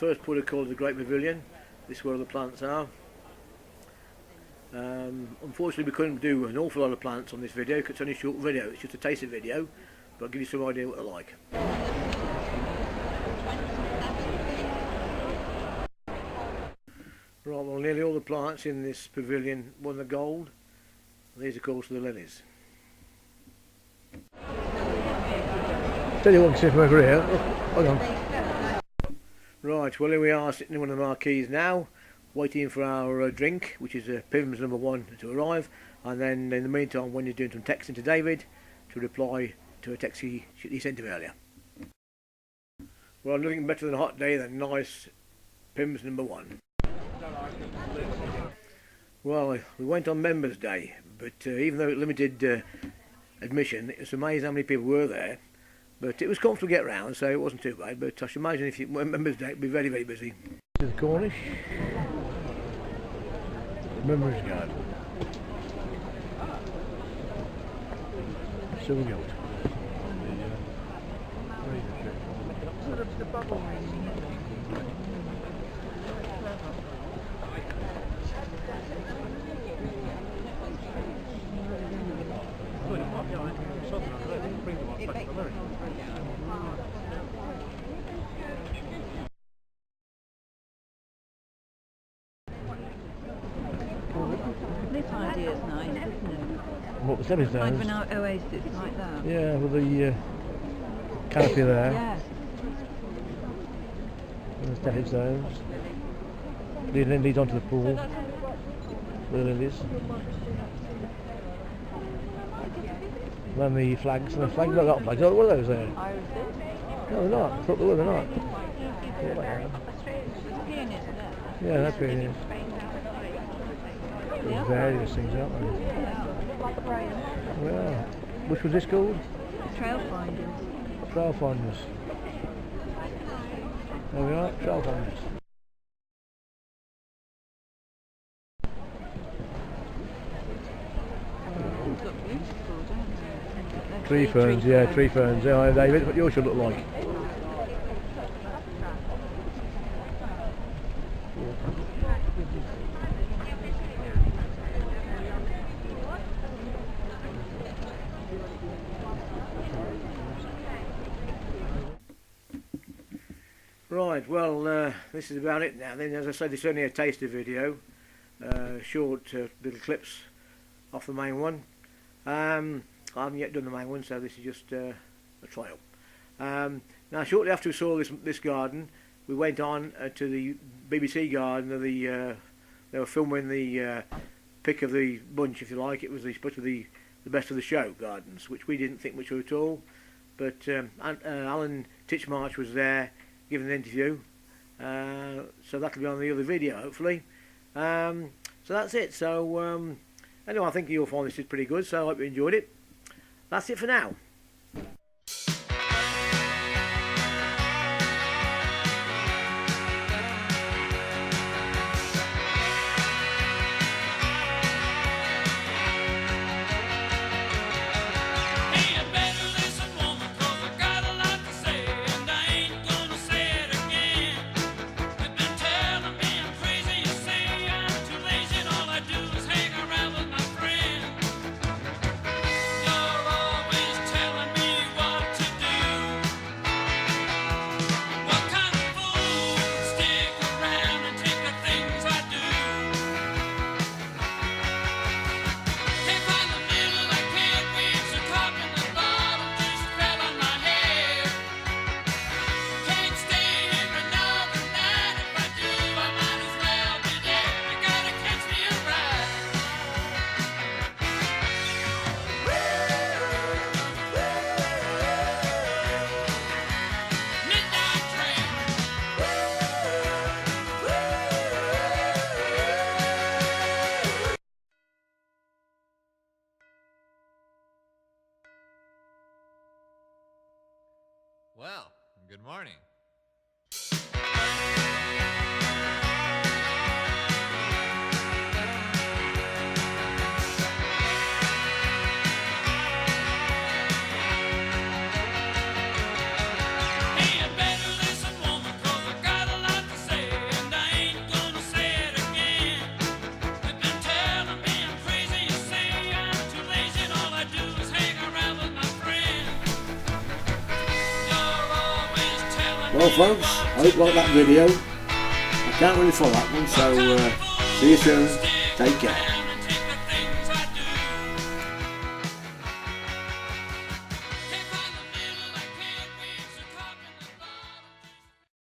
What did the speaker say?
first protocol of the Great Pavilion. This is where all the plants are. Unfortunately we couldn't do an awful lot of plants on this video because it's only a short video, it's just a taster video, but I'll give you some idea what they're like. Right, well, nearly all the plants in this pavilion won the gold. These of course are the lilies. Tell you what, I can see from over here. Hold on. Right, well here we are sitting in one of the marquees now, waiting for our drink, which is Pim's number 1 to arrive, and then in the meantime when you're doing some texting to David to reply to a text he sent him earlier. Well, nothing better than a hot day than nice Pim's number 1. Well, we went on Members' Day, but even though it limited admission, it was amazing how many people were there. But it was comfortable to get round, so it wasn't too bad. But I should imagine if it went Members' Day, it'd be very, very busy. This is the Cornish Members' Garden. Silver gilt. This idea is nice, isn't it? What, the stepping stones? Kind of an oasis like that. Yeah, with the canopy there. Yeah. And the stepping stones. Leads onto the pool. The lilies. And then the flags. And the flags, not got flags. Oh, what are those there? No, they're not. I thought they were, they're not. Yeah, that's where it is. There's various things, aren't there? Yeah. Which was this called? Trail Finders. Trail Finders. There we are, Trail Finders. Tree ferns, yeah, tree ferns. Yeah, David, what yours should look like. Right, well, this is about it now. Then, as I said, it's only a taster video, short little clips off the main one. I haven't yet done the main one, so this is just a trial. Now, shortly after we saw this garden, we went on to the BBC garden. They were filming the pick of the bunch, if you like. It was the best of the show gardens, which we didn't think much of at all. But Alan Titchmarsh was there giving an interview, so that'll be on the other video hopefully. So that's it. So anyway, I think you'll find this is pretty good, so I hope you enjoyed it. That's it for now. Well, good morning. Hey, you better listen, woman, 'cause I got a lot to Well folks, I hope you like that video. I can't really follow that one, so see you soon. Take care.